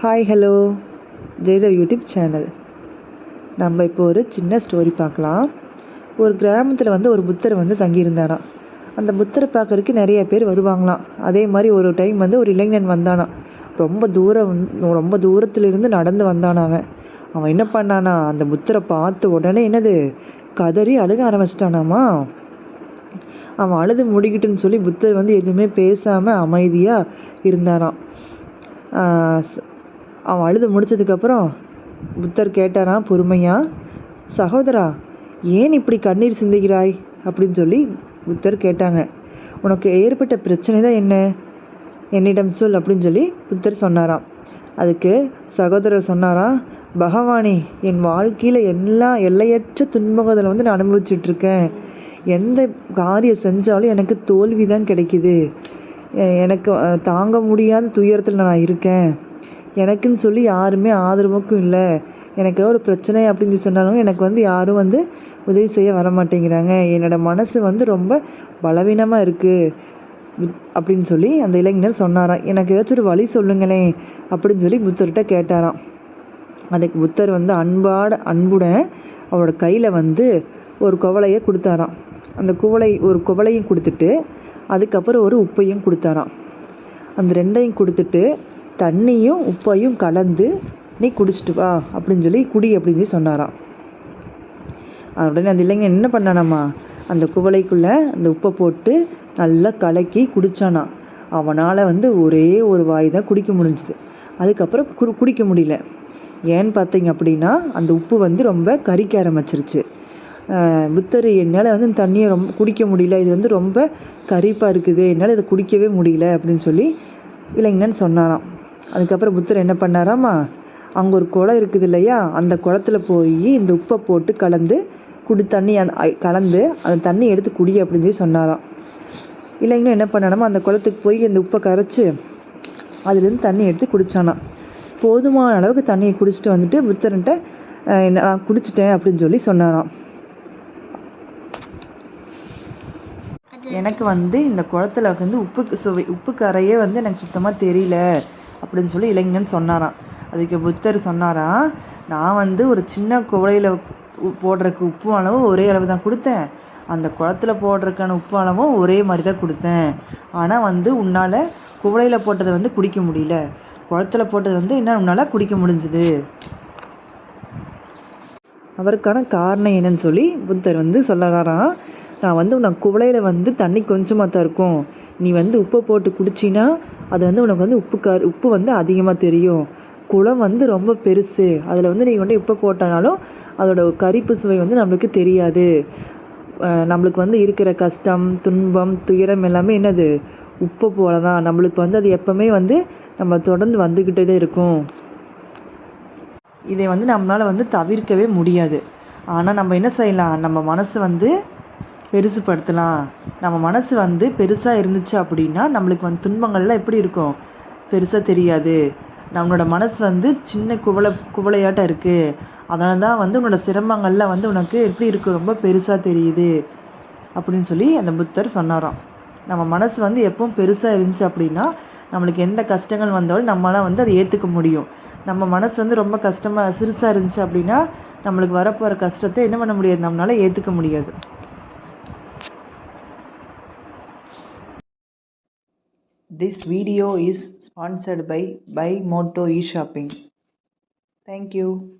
Hi hello Jayadev YouTube channel. நம்ம இப்போ ஒரு சின்ன ஸ்டோரி பார்க்கலாம். ஒரு கிராமத்தில் ஒரு புத்தர் தங்கியிருந்தாராம். அந்த புத்தரை பார்க்கறதுக்கு நிறைய பேர் வருவாங்களாம். அதே மாதிரி ஒரு டைம் ஒரு இளைஞன் வந்தானாம். ரொம்ப தூரத்திலிருந்து நடந்து வந்தானா. அவன் என்ன பண்ணானா, அந்த புத்தரை பார்த்த உடனே கதறி அழுக ஆரம்பிச்சிட்டானாமா. அவன் அழுது முடிக்கிட்டுன்னு சொல்லி புத்தர் எதுவுமே பேசாமல் அமைதியாக இருந்தாராம். அவன் அழுது முடித்ததுக்கப்புறம் புத்தர் கேட்டாராம் பொறுமையாக, சகோதரா, ஏன் இப்படி கண்ணீர் சிந்துகிறாய் அப்படின்னு சொல்லி புத்தர் கேட்டாங்க. உனக்கு ஏற்பட்ட பிரச்சனை தான் என்ன, என்னிடம் சொல் அப்படின்னு சொல்லி புத்தர் சொன்னாராம். அதுக்கு சகோதரர் சொன்னாராம், பகவானே, என் வாழ்க்கையில் எல்லையற்ற துன்பங்களை நான் அனுபவிச்சிட்ருக்கேன். எந்த காரியம் செஞ்சாலும் எனக்கு தோல்வி தான் கிடைக்குது. எனக்கு தாங்க முடியாத துயரத்தில் நான் இருக்கேன். எனக்குன்னு சொல்லி யாருமே ஆதரவுக்கும் இல்லை. எனக்கு ஒரு பிரச்சனை அப்படின்னு சொன்னாலும் எனக்கு யாரும் உதவி செய்ய வர மாட்டேங்கிறாங்க. என்னோடய மனசு ரொம்ப பலவீனமாக இருக்குது அப்படின்னு சொல்லி அந்த இளைஞர் சொன்னாராம். எனக்கு ஏதாச்சும் ஒரு வழி சொல்லுங்களேன் அப்படின்னு சொல்லி புத்தர்கிட்ட கேட்டாராம். அதுக்கு புத்தர் அன்புடன் அவரோட கையில் ஒரு குவளையை கொடுத்தாராம். அந்த ஒரு குவளையும் கொடுத்துட்டு அதுக்கப்புறம் ஒரு உப்பையும் கொடுத்தாராம். அந்த ரெண்டையும் கொடுத்துட்டு தண்ணியும் உப்பையும் கலந்து நீ குடிச்சிட்டு வா அப்படின்னு சொல்லி குடி அப்படின்னு சொல்லி சொன்னாராம். உடனே அந்த இளைஞன் என்ன பண்ணானாம்மா, அந்த குவளைக்குள்ளே அந்த உப்பை போட்டு நல்லா கலக்கி குடித்தானா. அவனால் ஒரே ஒரு வாய் தான் குடிக்க முடிஞ்சுது. அதுக்கப்புறம் குடிக்க முடியல. ஏன்னு பார்த்தீங்க அப்படின்னா அந்த உப்பு ரொம்ப கரிக்க ஆரம்பிச்சிருச்சு. புத்தர், என்னால் இந்த தண்ணியை ரொம்ப குடிக்க முடியல, இது ரொம்ப கரிப்பாக இருக்குது, என்னால் இதை குடிக்கவே முடியல அப்படின்னு சொல்லி இளைஞன் சொன்னாராம். அதுக்கப்புறம் புத்தர் என்ன பண்ணாராம்மா, அங்கே ஒரு குளம் இருக்குது இல்லையா, அந்த குளத்துல போய் இந்த உப்பை போட்டு கலந்து தண்ணி கலந்து அந்த தண்ணி எடுத்து குடி அப்படின்னு சொல்லி சொன்னாராம். இளைஞன் என்ன பண்ணானாமா, அந்த குளத்துக்கு போய் அந்த உப்பை கரைச்சி அதுலேருந்து தண்ணி எடுத்து குடித்தானா. போதுமான அளவுக்கு தண்ணியை குடிச்சிட்டு புத்தர்கிட்ட நான் குடிச்சிட்டேன் அப்படின்னு சொல்லி சொன்னாராம். எனக்கு இந்த குளத்துல உப்பு கரையே எனக்கு சுத்தமாக தெரியல அப்படின்னு சொல்லி இளைஞன் சொன்னாராம். அதுக்கு புத்தர் சொன்னாராம், நான் ஒரு சின்ன குவளையில் போடுறதுக்கு உப்பு அளவும் ஒரே அளவு தான் கொடுத்தேன், அந்த குளத்துல போடுறதுக்கான உப்பு அளவும் ஒரே மாதிரி தான் கொடுத்தேன். ஆனால் உன்னால் குவளையில் போட்டதை குடிக்க முடியல, குளத்துல போட்டது என்ன உன்னால் குடிக்க முடிஞ்சுது. அதற்கான காரணம் என்னன்னு சொல்லி புத்தர் சொல்லறாராம். நான் உன்னை குவளையில் தண்ணி கொஞ்சமாக தான் இருக்கும், நீ உப்பை போட்டு குடிச்சின்னா அது உனக்கு உப்பு அதிகமாக தெரியும். குளம் ரொம்ப பெருசு, அதில் நீ உப்பை போட்டனாலும் அதோட கரிப்பு சுவை நம்மளுக்கு தெரியாது. நம்மளுக்கு இருக்கிற கஷ்டம், துன்பம், துயரம் எல்லாமே உப்பு போல தான். நம்மளுக்கு அது எப்பவுமே நம்ம தொடர்ந்து வந்துக்கிட்டே தான் இருக்கும். இதை நம்மளால் தவிர்க்கவே முடியாது. ஆனால் நம்ம என்ன செய்யலாம், நம்ம மனசு பெருசுப்படுத்தலாம். நம்ம மனசு பெருசாக இருந்துச்சு அப்படின்னா நம்மளுக்கு துன்பங்கள்லாம் எப்படி இருக்கும், பெருசாக தெரியாது. நம்மளோட மனசு சின்ன குவளையாட்டம் இருக்குது, அதனால தான் உன்னோட சிரமங்கள்லாம் உனக்கு எப்படி இருக்குது, ரொம்ப பெருசாக தெரியுது அப்படின்னு சொல்லி அந்த புத்தர் சொன்னாராம். நம்ம மனசு எப்பவும் பெருசாக இருந்துச்சு அப்படின்னா நம்மளுக்கு எந்த கஷ்டங்கள் வந்தாலும் நம்மளால் அதை ஏற்றுக்க முடியும். நம்ம மனசு ரொம்ப சிறுசாக இருந்துச்சு அப்படின்னா நம்மளுக்கு வரப்போகிற கஷ்டத்தை என்ன பண்ண முடியாது, நம்மளால் ஏற்றுக்க முடியாது. This video is sponsored by Buy Moto eShopping. Thank you.